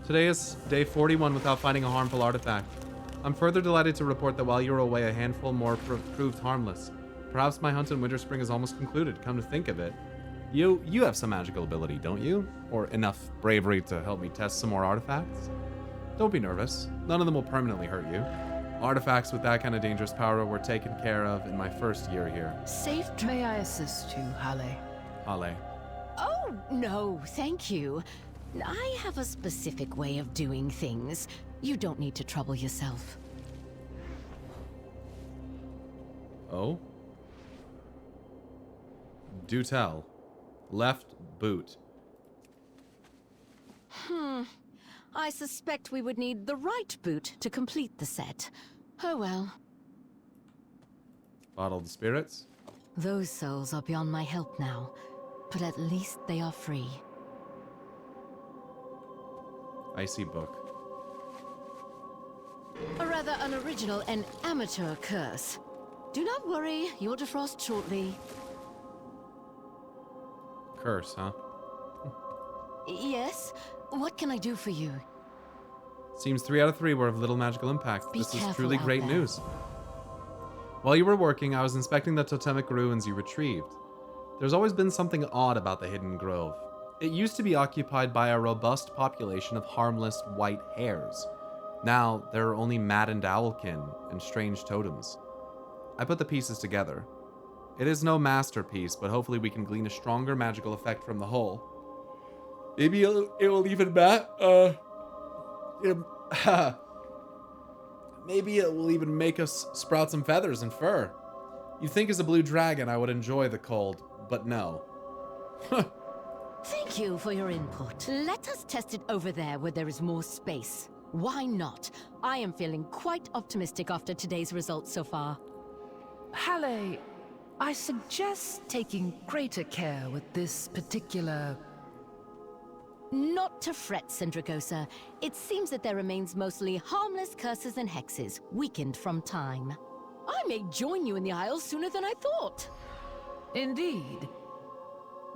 Today is day 41 without finding a harmful artifact. I'm further delighted to report that while you were away, a handful more proved harmless. Perhaps my hunt in Winter Spring is almost concluded, come to think of it. You have some magical ability, don't you? Or enough bravery to help me test some more artifacts? Don't be nervous. None of them will permanently hurt you. Artifacts with that kind of dangerous power were taken care of in my first year here. Safe. May I assist you, Halle? Halle. Oh, no, thank you. I have a specific way of doing things. You don't need to trouble yourself. Oh? Do tell. Left boot. I suspect we would need the right boot to complete the set. Oh well. Bottled spirits. Those souls are beyond my help now, but at least they are free. Icy book. A rather unoriginal and amateur curse. Do not worry, you'll defrost shortly. Curse, huh? Yes? What can I do for you? Seems 3 out of 3 were of little magical impact. Be This is careful truly out great there. news. While you were working, I was inspecting the totemic ruins you retrieved. There's always been something odd about the Hidden Grove. It used to be occupied by a robust population of harmless white hares. Now, there are only maddened owlkin and strange totems. I put the pieces together. It is no masterpiece, but hopefully we can glean a stronger magical effect from the whole. Maybe it will even maybe it will even make us sprout some feathers and fur. You'd think as a blue dragon I would enjoy the cold, but no. Thank you for your input. Let us test it over there where there is more space. Why not? I am feeling quite optimistic after today's results so far. Halle, I suggest taking greater care with this particular... Not to fret, Syndragosa. It seems that there remains mostly harmless curses and hexes, weakened from time. I may join you in the Isles sooner than I thought. Indeed.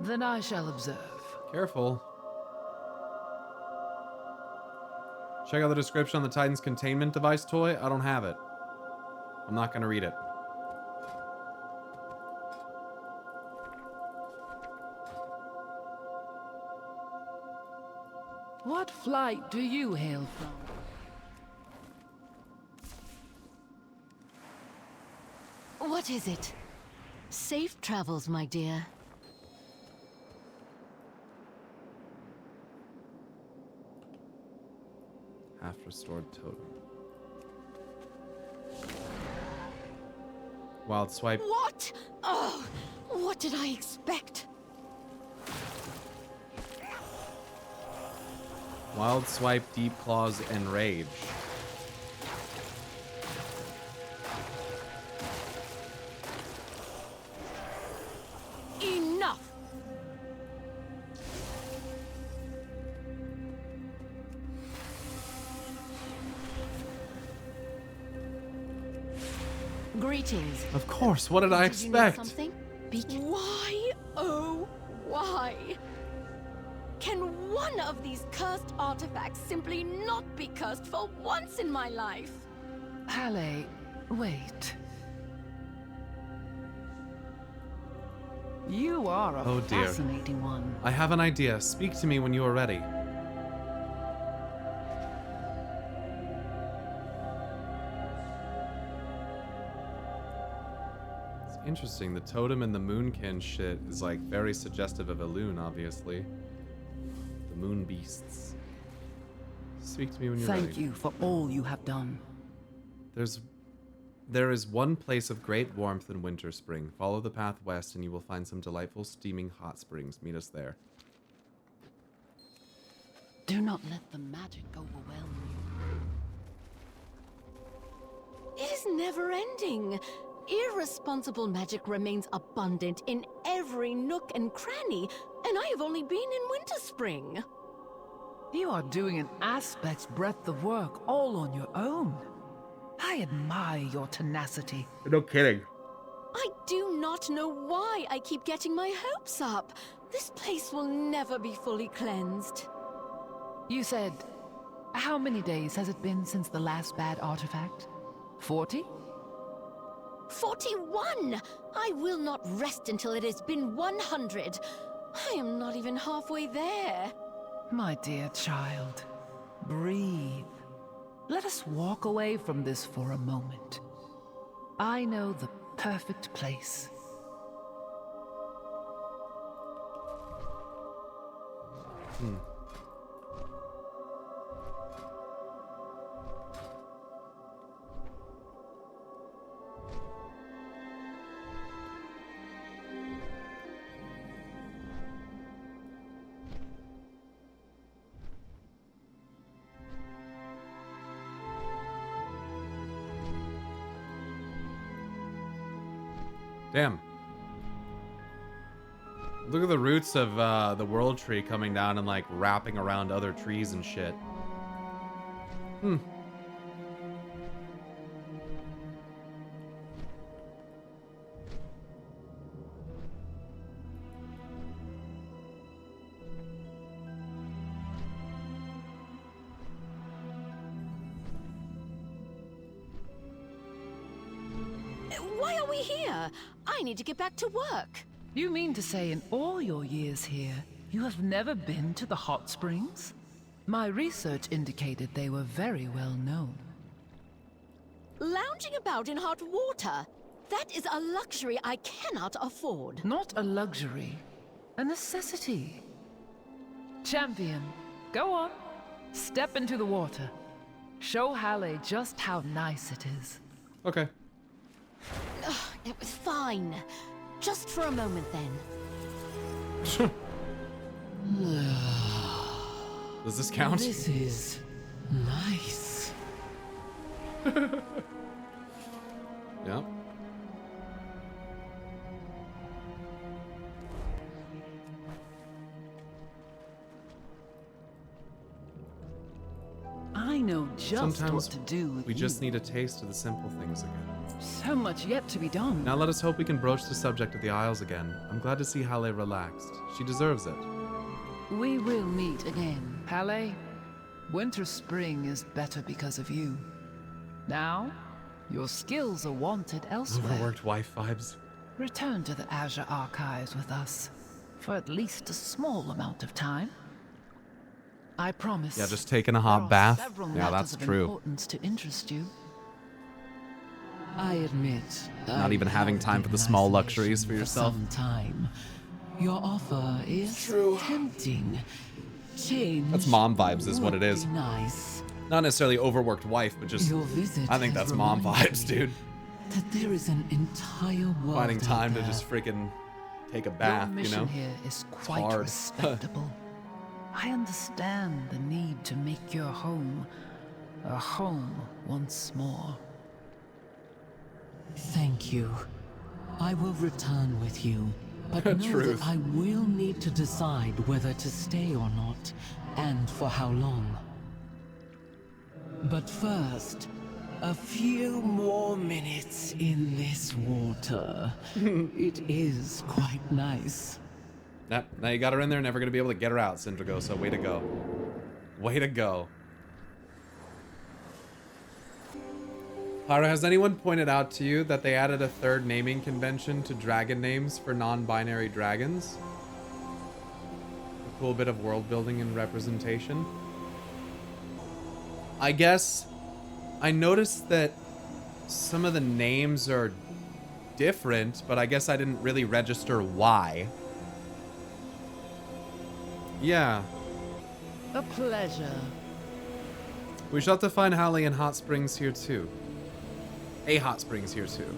Then I shall observe. Careful. Check out the description on the Titan's containment device toy. I don't have it. I'm not gonna read it. What flight do you hail from? What is it? Safe travels, my dear. Half restored totem. Wild swipe. What? Oh, what did I expect? Wild swipe, deep claws, and rage. Enough! Greetings. Of course, what did I Did you need expect? something? Why, oh, why? Can one of these cursed artifacts simply not be cursed for once in my life? Halle, wait. You are a Oh, dear. fascinating one. I have an idea. Speak to me when you are ready. It's interesting. The totem and the moonkin shit is like very suggestive of a loon, obviously. The moon beasts. Speak to me when you're ready. Thank you for all you have done. There is one place of great warmth in Winter Spring. Follow the path west and you will find some delightful steaming hot springs. Meet us there. Do not let the magic overwhelm you. It is never ending. Irresponsible magic remains abundant in every nook and cranny, and I have only been in Winter Spring. You are doing an aspect's breadth of work all on your own. I admire your tenacity. No kidding. I do not know why I keep getting my hopes up. This place will never be fully cleansed. You said How many days has it been since the last bad artifact? 40? 41! I will not rest until it has been 100. I am not even halfway there. My dear child, breathe. Let us walk away from this for a moment. I know the perfect place. Damn. Look at the roots of the world tree coming down and like wrapping around other trees and shit. Hmm. Why are we here? I need to get back to work. You mean to say in all your years here, you have never been to the hot springs? My research indicated they were very well known. Lounging about in hot water? That is a luxury I cannot afford. Not a luxury, a necessity. Champion, go on. Step into the water. Show Halle just how nice it is. Okay. Ugh, it was fine. Just for a moment then. Does this count? This is nice. Yeah. I know just Sometimes what to do with we just you. need a taste of the simple things again. So much yet to be done. Now let us hope we can broach the subject of the Isles again. I'm glad to see Halle relaxed. She deserves it. We will meet again, Halle. Winter Spring is better because of you. Now, your skills are wanted elsewhere. Overworked wife vibes. Return to the Azure Archives with us for at least a small amount of time. I promise. Yeah, just taking a there hot are bath. several Yeah, matters that's of true. importance to interest you. I admit. Not even having time for the small luxuries for yourself. Some time. Your offer is tempting. Change. That's mom vibes is what it would is. be Nice. Not necessarily overworked wife, but just Your visit I think has that's mom reminded vibes, me dude. That there is an entire world Finding out time to there. just freaking take a bath, Your you mission know? here is quite hard. respectable. I understand the need to make your home a home once more. Thank you. I will return with you, but know Truth. that I will need to decide whether to stay or not, and for how long. But first, a few more minutes in this water. It is quite nice. Now you got her in there, never gonna be able to get her out, Syndragosa. Way to go. Way to go. Pyro, has anyone pointed out to you that they added a third naming convention to dragon names for non-binary dragons? A cool bit of world building and representation. I guess I noticed that some of the names are different, but I guess I didn't really register why. Yeah. A pleasure. We shall have to find Halle and Hot Springs here too. A Hot Springs here too.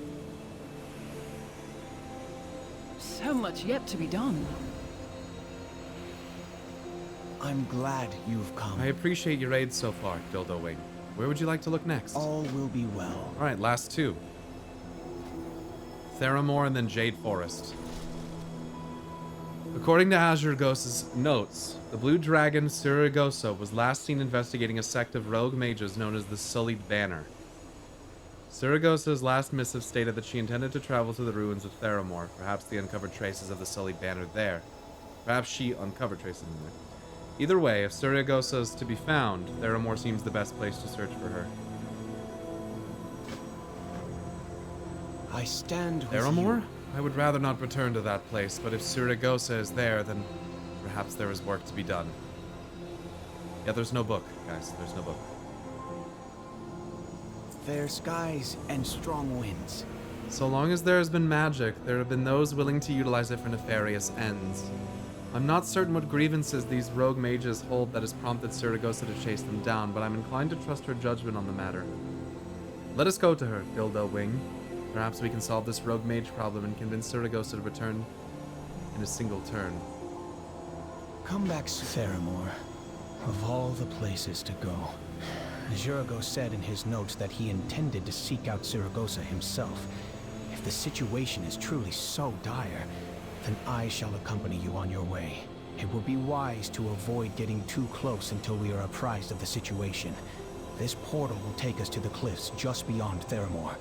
So much yet to be done. I'm glad you've come. I appreciate your aid so far, Dildo Wing. Where would you like to look next? All will be well. Alright, last two. Theramore and then Jade Forest. According to Azure Ghost's notes, the blue dragon Surigosa was last seen investigating a sect of rogue mages known as the Sullied Banner. Surigosa's last missive stated that she intended to travel to the ruins of Theramore. Perhaps they uncovered traces of the Sullied Banner there. Perhaps she uncovered traces in there. Either way, if Saragossa is to be found, Theramore seems the best place to search for her. I stand with Theramore? you. I would rather not return to that place, but if Saragossa is there, then perhaps there is work to be done. Yeah, there's no book, guys. There's no book. Fair skies and strong winds. So long as there has been magic, there have been those willing to utilize it for nefarious ends. I'm not certain what grievances these rogue mages hold that has prompted Saragossa to chase them down, but I'm inclined to trust her judgment on the matter. Let us go to her, Dildo Wing. Perhaps we can solve this rogue mage problem and convince Saragossa to return in a single turn. Come back, Theramore. Of all the places to go. Jurgo said in his notes that he intended to seek out Saragossa himself. If the situation is truly so dire, then I shall accompany you on your way. It would be wise to avoid getting too close until we are apprised of the situation. This portal will take us to the cliffs just beyond Theramore.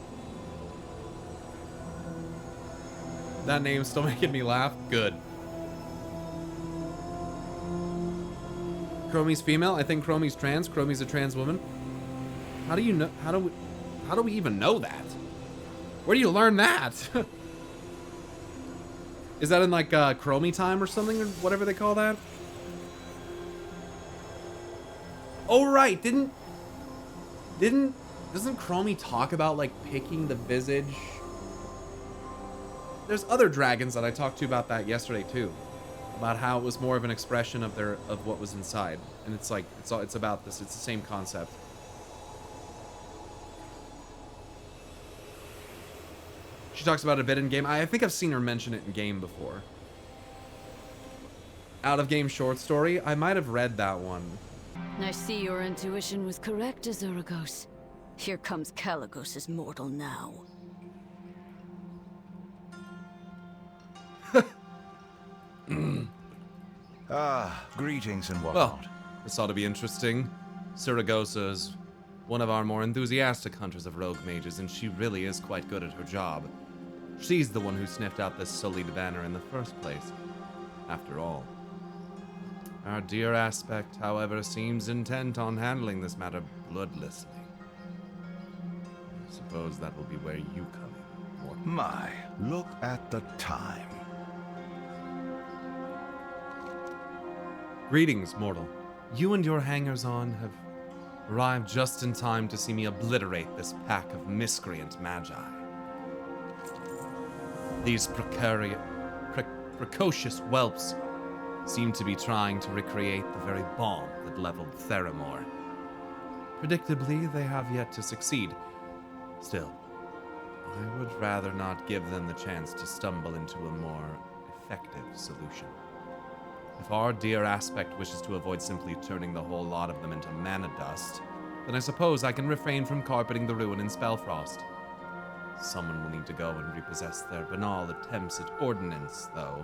That name's still making me laugh. Good. Chromie's female? I think Chromie's trans. Chromie's a trans woman. How do you know? How do we even know that? Where do you learn that? Is that in like Chromie time or something, or whatever they call that? Oh right, doesn't Chromie talk about like picking the visage? There's other dragons that I talked to about that yesterday too, about how it was more of an expression of what was inside, and it's like it's about this. It's the same concept. She talks about it a bit in game. I think I've seen her mention it in game before. Out of game short story. I might have read that one. I see your intuition was correct, Azuragos. Here comes Caligos' mortal now. Greetings and whatnot. Well, this ought to be interesting. Saragossa is one of our more enthusiastic hunters of rogue mages, and she really is quite good at her job. She's the one who sniffed out this sullied banner in the first place, after all. Our dear Aspect, however, seems intent on handling this matter bloodlessly. I suppose that will be where you come in, Morton. My, look at the time. Greetings, mortal. You and your hangers-on have arrived just in time to see me obliterate this pack of miscreant magi. These precocious whelps seem to be trying to recreate the very bomb that leveled Theramore. Predictably, they have yet to succeed. Still, I would rather not give them the chance to stumble into a more effective solution. If our dear Aspect wishes to avoid simply turning the whole lot of them into mana dust, then I suppose I can refrain from carpeting the ruin in Spellfrost. Someone will need to go and repossess their banal attempts at ordnance, though.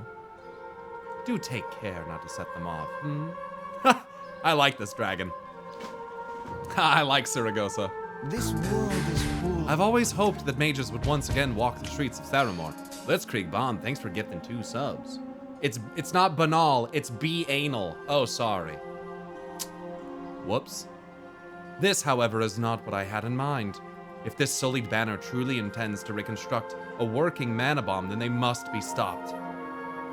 Do take care not to set them off, I like this dragon. I like Saragossa. This world is full. I've always hoped that mages would once again walk the streets of Theramore. Blitzkrieg Bomb, thanks for gifting 2 subs. It's not banal, it's be-anal. Oh, sorry. Whoops. This, however, is not what I had in mind. If this sullied banner truly intends to reconstruct a working mana bomb, then they must be stopped.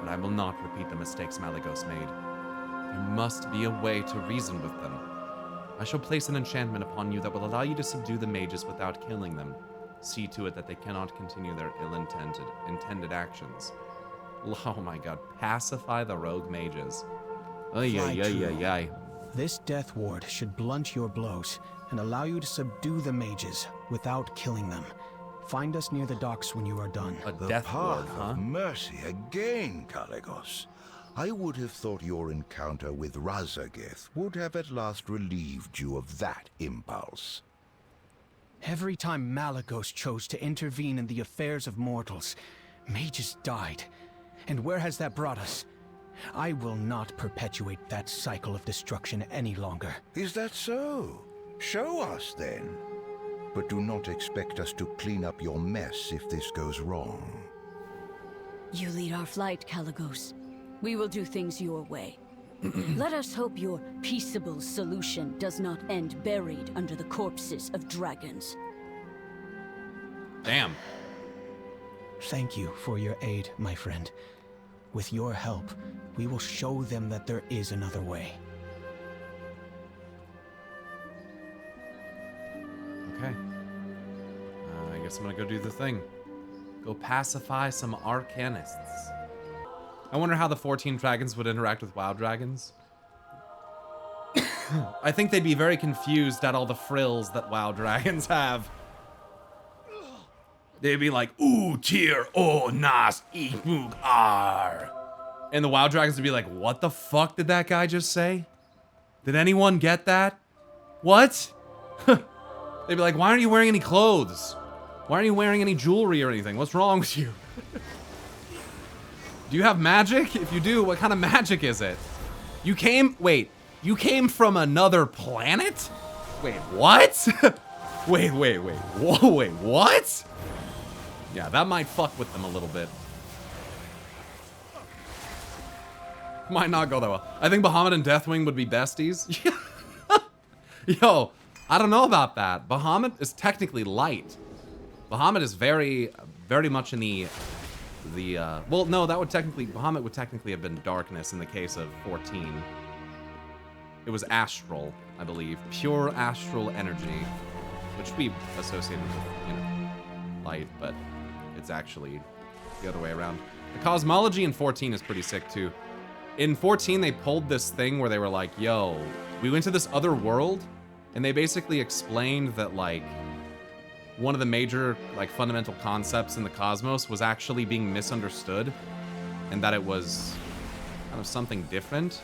But I will not repeat the mistakes Malygos made. There must be a way to reason with them. I shall place an enchantment upon you that will allow you to subdue the mages without killing them. See to it that they cannot continue their ill-intended actions. Oh my god, pacify the rogue mages. Ay. This death ward should blunt your blows and allow you to subdue the mages without killing them. Find us near the docks when you are done. A The death ward, path huh? of mercy again, Caligos. I would have thought your encounter with Razageth would have at last relieved you of that impulse. Every time Malygos chose to intervene in the affairs of mortals, mages died. And where has that brought us? I will not perpetuate that cycle of destruction any longer. Is that so? Show us then. But do not expect us to clean up your mess if this goes wrong. You lead our flight, Caligos. We will do things your way. Let us hope your peaceable solution does not end buried under the corpses of dragons. Damn. Thank you for your aid, my friend. With your help, we will show them that there is another way. Okay. I guess I'm gonna go do the thing. Go pacify some arcanists. I wonder how the 14 dragons would interact with WoW dragons. I think they'd be very confused at all the frills that WoW dragons have. They'd be like, ooh, tier, oh, nas, ikmug, ar. And the WoW dragons would be like, what the fuck did that guy just say? Did anyone get that? What? They'd be like, why aren't you wearing any clothes? Why aren't you wearing any jewelry or anything? What's wrong with you? Do you have magic? If you do, what kind of magic is it? You came from another planet? Wait, what? wait, whoa, wait, what? Yeah, that might fuck with them a little bit. Might not go that well. I think Bahamut and Deathwing would be besties. Yo, I don't know about that. Bahamut is technically light. Bahamut is very, very much in the well, no, that would technically, Bahamut would technically have been darkness in the case of 14. It was astral, I believe. Pure astral energy, which we associated with, you know, light, but it's actually the other way around. The cosmology in 14 is pretty sick, too. In 14, they pulled this thing where they were like, yo, we went to this other world, and they basically explained that, like, one of the major, like, fundamental concepts in the cosmos was actually being misunderstood, and that it was kind of something different.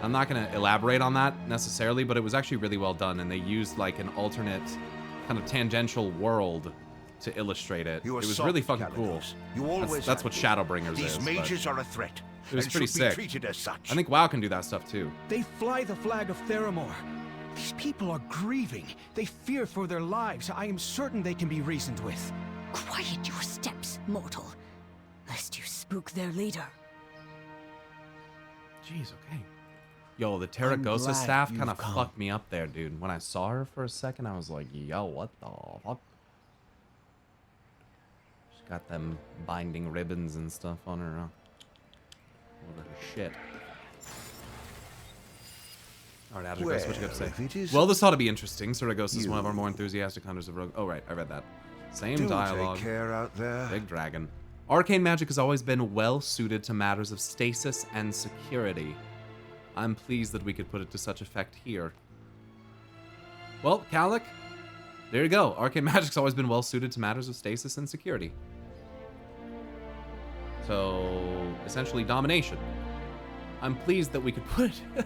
I'm not going to elaborate on that necessarily, but it was actually really well done, and they used, like, an alternate kind of tangential world to illustrate it. It was really fucking cool. That's what Shadowbringers is. These mages are a threat. It was pretty sick. Treated as such. I think WoW can do that stuff, too. They fly the flag of Theramore. These people are grieving. They fear for their lives. I am certain they can be reasoned with. Quiet your steps, mortal, lest you spook their leader. Jeez, okay. Yo, the Terragosa staff kind of fucked me up there, dude. When I saw her for a second, I was like, yo, what the fuck? She's got them binding ribbons and stuff on her. Over her shit. All right, Adrigus, what you got to say? Well, this ought to be interesting. Saragosa is one of our more enthusiastic hunters of rogue. Oh, right, I read that. Same dialogue. Take care out there. Big dragon. Arcane magic has always been well suited to matters of stasis and security. I'm pleased that we could put it to such effect here. Well, Kalik, there you go. Arcane magic's always been well suited to matters of stasis and security. So, essentially domination. I'm pleased that we could put it.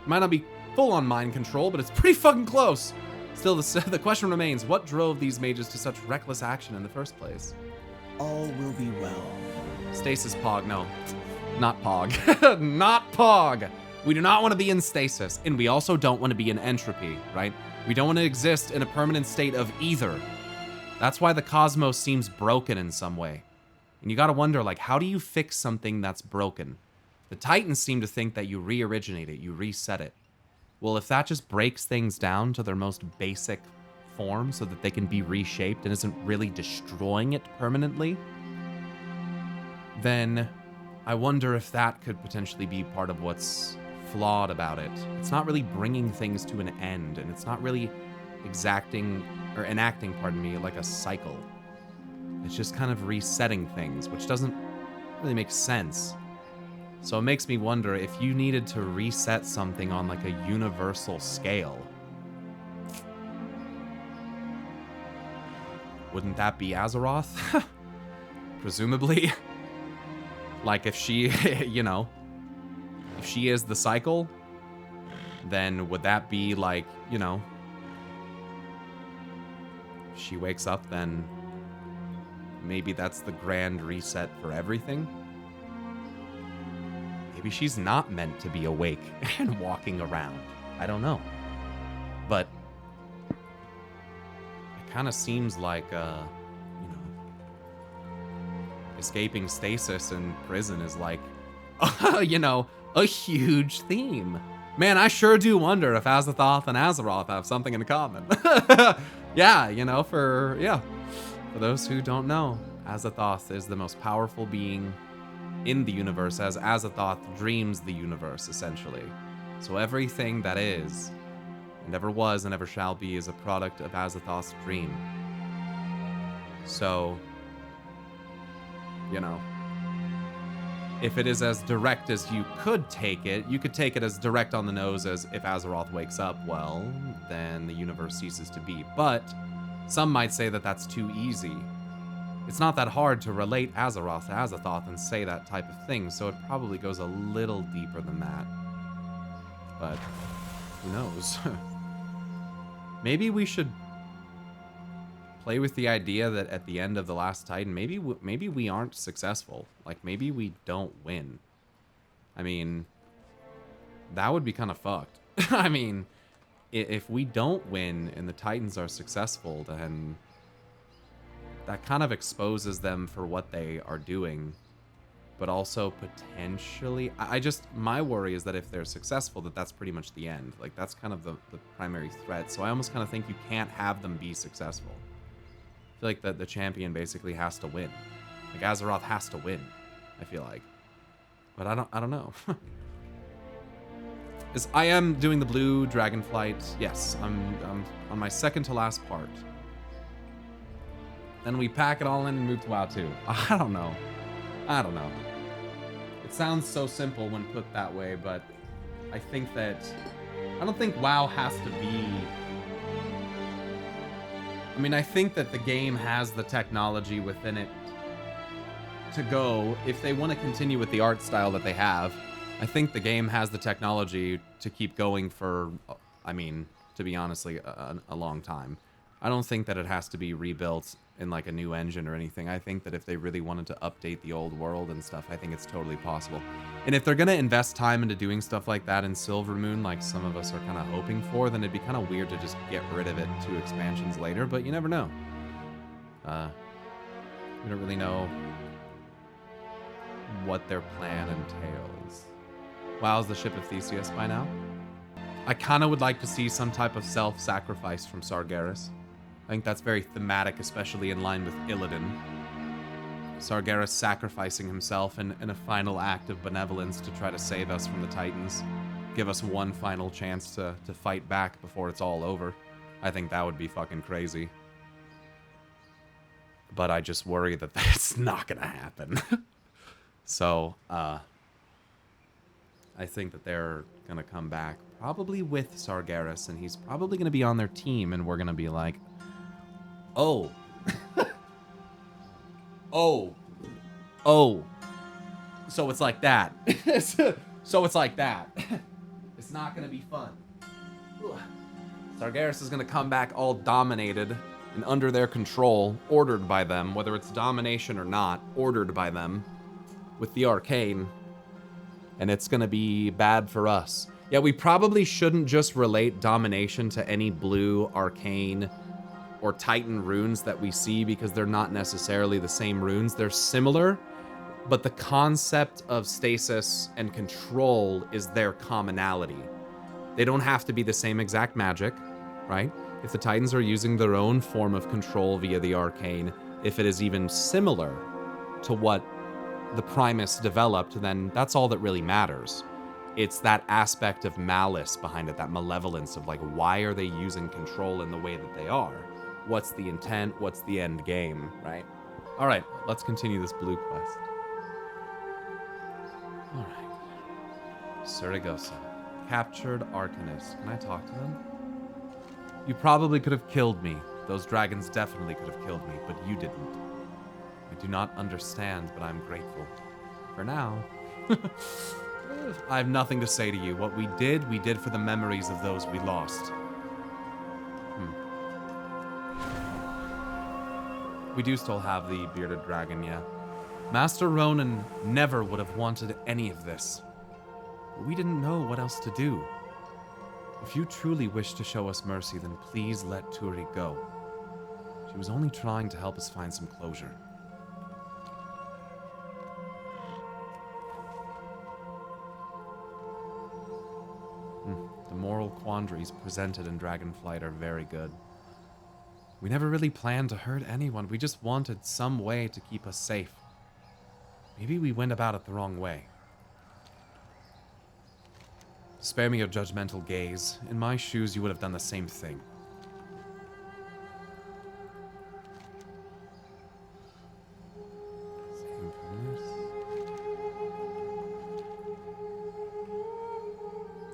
Might not be full-on mind control, but it's pretty fucking close. Still, the question remains, what drove these mages to such reckless action in the first place? All will be well. Stasis Pog, no. Not Pog. Not Pog! We do not want to be in stasis, and we also don't want to be in entropy, right? We don't want to exist in a permanent state of either. That's why the cosmos seems broken in some way. And you gotta wonder, like, how do you fix something that's broken? The Titans seem to think that you re-originate it, you reset it. Well, if that just breaks things down to their most basic form so that they can be reshaped and isn't really destroying it permanently, then I wonder if that could potentially be part of what's flawed about it. It's not really bringing things to an end, and it's not really enacting, like a cycle. It's just kind of resetting things, which doesn't really make sense. So it makes me wonder if you needed to reset something on like a universal scale. Wouldn't that be Azeroth? Presumably. Like if she, you know, if she is the cycle, then would that be like, you know, if she wakes up, then maybe that's the grand reset for everything? Maybe she's not meant to be awake and walking around. I don't know. But it kind of seems like, you know, escaping stasis in prison is like you know, a huge theme. Man, I sure do wonder if Azathoth and Azeroth have something in common. Yeah, you know, for those who don't know, Azathoth is the most powerful being in the universe, as Azathoth dreams the universe, essentially. So everything that is, and ever was, and ever shall be, is a product of Azathoth's dream. So, you know, if it is as direct as you could take it as direct on the nose as if Azeroth wakes up, well, then the universe ceases to be. But some might say that that's too easy. It's not that hard to relate Azeroth to Azathoth and say that type of thing, so it probably goes a little deeper than that. But who knows? Maybe we should play with the idea that at the end of The Last Titan, maybe we aren't successful. Like, maybe we don't win. I mean, that would be kind of fucked. I mean, if we don't win and the Titans are successful, then that kind of exposes them for what they are doing. But also potentially, my worry is that if they're successful, that's pretty much the end. Like, that's kind of the primary threat. So I almost kind of think you can't have them be successful. I feel like the champion basically has to win. Like, Azeroth has to win, I feel like. But I don't know. I am doing the blue Dragonflight. Yes, I'm on my second to last part. Then we pack it all in and move to WoW 2. I don't know. It sounds so simple when put that way, but I don't think WoW has to be... I mean, I think that the game has the technology within it to go. If they want to continue with the art style that they have, I think the game has the technology to keep going for, I mean, to be honestly, a long time. I don't think that it has to be rebuilt in like a new engine or anything. I think that if they really wanted to update the old world and stuff, I think it's totally possible. And if they're going to invest time into doing stuff like that in Silvermoon, like some of us are kind of hoping for, then it'd be kind of weird to just get rid of it 2 expansions later, but you never know. We don't really know what their plan entails. WoW's the ship of Theseus by now. I kind of would like to see some type of self-sacrifice from Sargeras. I think that's very thematic, especially in line with Illidan. Sargeras sacrificing himself in a final act of benevolence to try to save us from the Titans. Give us one final chance to fight back before it's all over. I think that would be fucking crazy. But I just worry that that's not gonna happen. So, I think that they're gonna come back, probably with Sargeras, and he's probably gonna be on their team, and we're gonna be like, oh. oh. So it's like that. So it's like that. It's not gonna be fun. Sargeras is gonna come back all dominated and under their control, ordered by them, whether it's domination or not, ordered by them, with the arcane. And it's gonna be bad for us. Yeah, we probably shouldn't just relate domination to any blue, arcane, or Titan runes that we see, because they're not necessarily the same runes. They're similar, but the concept of stasis and control is their commonality. They don't have to be the same exact magic, right? If the Titans are using their own form of control via the arcane, if it is even similar to what the Primus developed, then that's all that really matters. It's that aspect of malice behind it, that malevolence of like, why are they using control in the way that they are? What's the intent? What's the end game, right? All right, let's continue this blue quest. All right. Saragossa. Captured Arcanists. Can I talk to them? You probably could have killed me. Those dragons definitely could have killed me, but you didn't. I do not understand, but I'm grateful. For now. I have nothing to say to you. What we did for the memories of those we lost. We do still have the bearded dragon, yeah. Master Ronan never would have wanted any of this. But we didn't know what else to do. If you truly wish to show us mercy, then please let Turi go. She was only trying to help us find some closure. moral quandaries presented in Dragonflight are very good. We never really planned to hurt anyone. We just wanted some way to keep us safe. Maybe we went about it the wrong way. Spare me your judgmental gaze. In my shoes, you would have done the same thing. Same from this.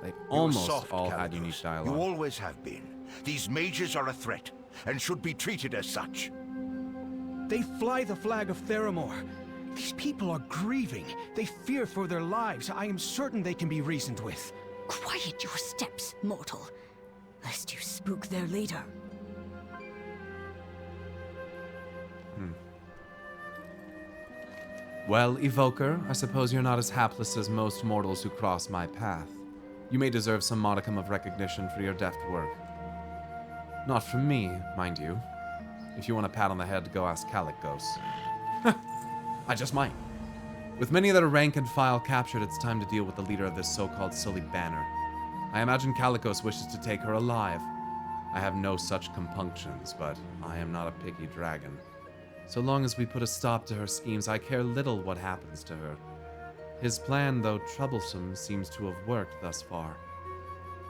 They almost You're soft, all had Kalecgos. unique dialogue. You always have been. These mages are a threat, and should be treated as such. They fly the flag of Theramore. These people are grieving. They fear for their lives. I am certain they can be reasoned with. Quiet your steps, mortal, lest you spook their leader. Well, Evoker, I suppose you're not as hapless as most mortals who cross my path. You may deserve some modicum of recognition for your deft work. Not from me, mind you. If you want a pat on the head, go ask Calecgos. I just might. With many that are rank and file captured, it's time to deal with the leader of this so-called Sully Banner. I imagine Calecgos wishes to take her alive. I have no such compunctions, but I am not a picky dragon. So long as we put a stop to her schemes, I care little what happens to her. His plan, though troublesome, seems to have worked thus far.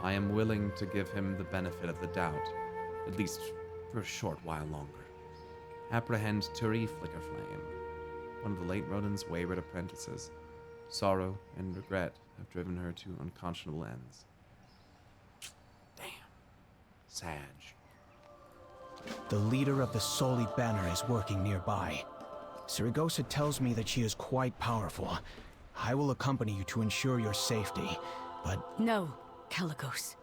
I am willing to give him the benefit of the doubt, at least for a short while longer. Apprehend Turi Flickerflame, one of the late Rodan's wayward apprentices. Sorrow and regret have driven her to unconscionable ends. Damn. Sag. The leader of the Sully Banner is working nearby. Saragossa tells me that she is quite powerful. I will accompany you to ensure your safety, but... No, Calecgos.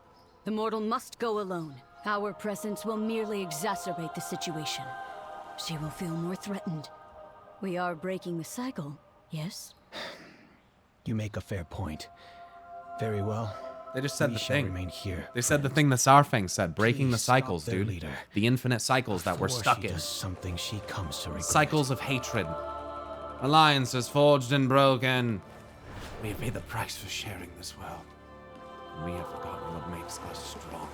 The mortal must go alone. Our presence will merely exacerbate the situation. She will feel more threatened. We are breaking the cycle, yes? You make a fair point. Very well. They just said We the shall thing. remain here. They said the thing that Sarfang said, breaking the Please stop cycles, their dude. leader. The infinite cycles that we're Before stuck she in. does something she comes to regret. Cycles of hatred. Alliances forged and broken. We have paid the price for sharing this world. And we have forgotten what makes us strong.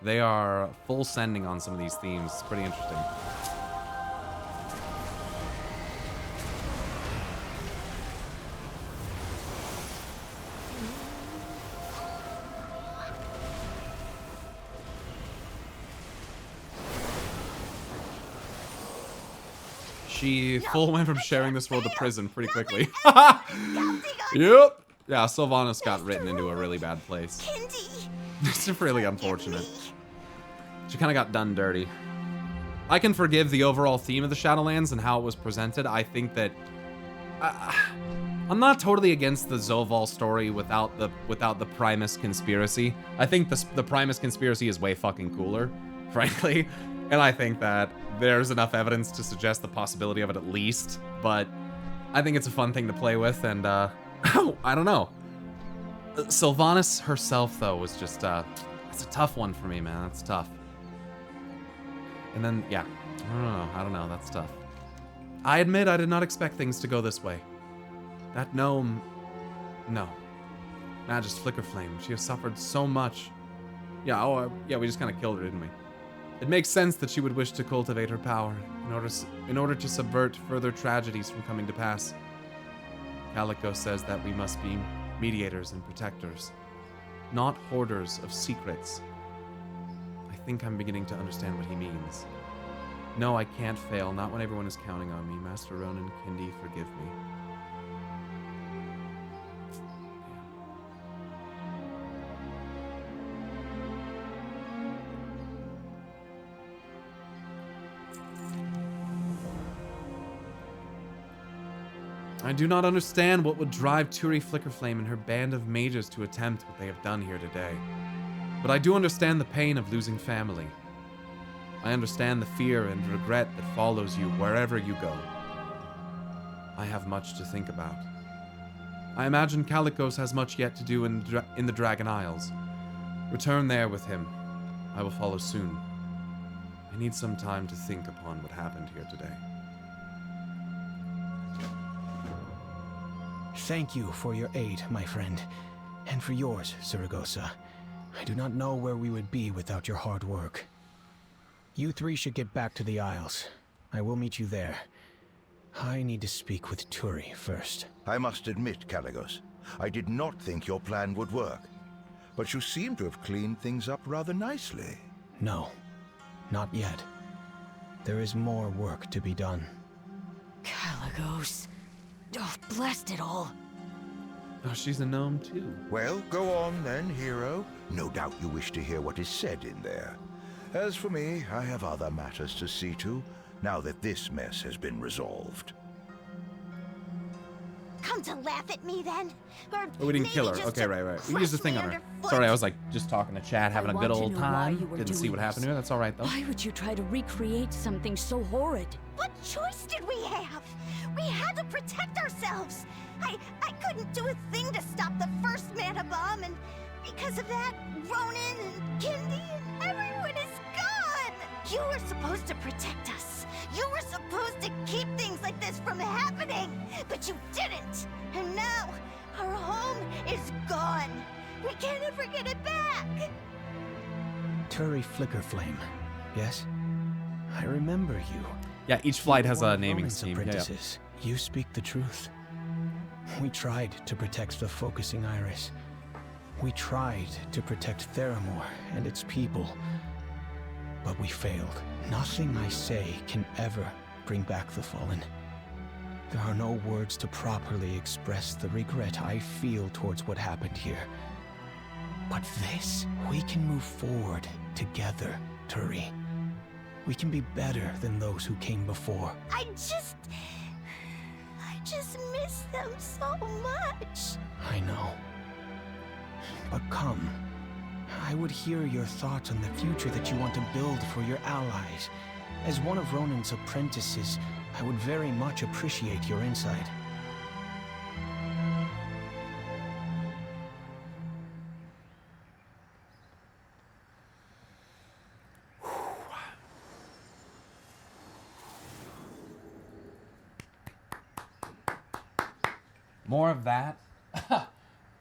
They are full sending on some of these themes. It's pretty interesting. She full went from sharing this world to prison pretty quickly. Yep. Yeah, Sylvanas got written into a really bad place. It's really unfortunate. She kind of got done dirty. I can forgive the overall theme of the Shadowlands and how it was presented. I think that I'm not totally against the Zoval story without the Primus conspiracy. I think the Primus conspiracy is way fucking cooler, frankly. And I think that there's enough evidence to suggest the possibility of it at least. But I think it's a fun thing to play with, and I don't know. Sylvanas herself, though, was just it's a tough one for me, man. That's tough. And then, yeah, I don't know. That's tough. I admit I did not expect things to go this way. That gnome, no. Magus Flickerflame, she has suffered so much. Yeah, yeah, we just kind of killed her, didn't we? It makes sense that she would wish to cultivate her power in order to subvert further tragedies from coming to pass. Calecgos says that we must be mediators and protectors, not hoarders of secrets. I think I'm beginning to understand what he means. No, I can't fail, not when everyone is counting on me. Master Ronan, Kindi, forgive me. I do not understand what would drive Turi Flickerflame and her band of mages to attempt what they have done here today. But I do understand the pain of losing family. I understand the fear and regret that follows you wherever you go. I have much to think about. I imagine Calecgos has much yet to do in the Dragon Isles. Return there with him. I will follow soon. I need some time to think upon what happened here today. Thank you for your aid, my friend. And for yours, Saragossa. I do not know where we would be without your hard work. You three should get back to the Isles. I will meet you there. I need to speak with Turi first. I must admit, Caligos, I did not think your plan would work. But you seem to have cleaned things up rather nicely. No, not yet. There is more work to be done. Caligos. Oh, blast it all. Oh, she's a gnome too. Well, go on then, hero. No doubt you wish to hear what is said in there. As for me, I have other matters to see to, now that this mess has been resolved. Come to laugh at me then? Or Oh, we didn't maybe kill her. just Okay, to right. We crush used the thing me on her. underfoot? Sorry, I was like just talking to Chad, having a good want to old know why you time. were Didn't see doing what happened this. here. That's all right though. Why would you try to recreate something so horrid? What choice did we have? We had to protect ourselves. I couldn't do a thing to stop the first mana bomb, and because of that, Ronan and Kindi and everyone is gone. You were supposed to protect us. You were supposed to keep things like this from happening, but you didn't. And now, our home is gone. We can't ever get it back. Turi Flickerflame, yes? I remember you. Yeah, each flight has One a of naming Ronan's scheme. Yeah. apprentices. You speak the truth. We tried to protect the focusing iris. We tried to protect Theramore and its people. But we failed. Nothing I say can ever bring back the Fallen. There are no words to properly express the regret I feel towards what happened here. But this, we can move forward together, Turi. We can be better than those who came before. I just miss them so much. I know. But come. I would hear your thoughts on the future that you want to build for your allies. As one of Ronan's apprentices, I would very much appreciate your insight. More of that,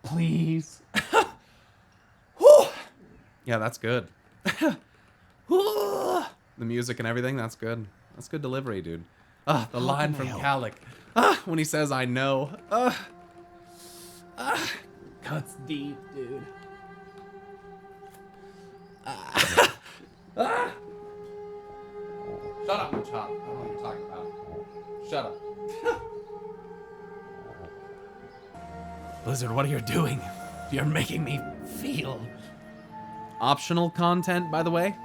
please. Whew. Yeah, that's good. The music and everything, that's good. That's good delivery, dude. The line from Calic. When he says, I know. Cuts deep, dude. Shut up, Chop. I don't know what you're talking about. Shut up. Blizzard, what are you doing? You're making me feel. Optional content, by the way.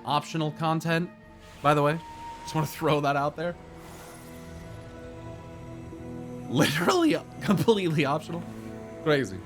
Optional content, by the way. Just want to throw that out there. Literally, completely optional. Crazy.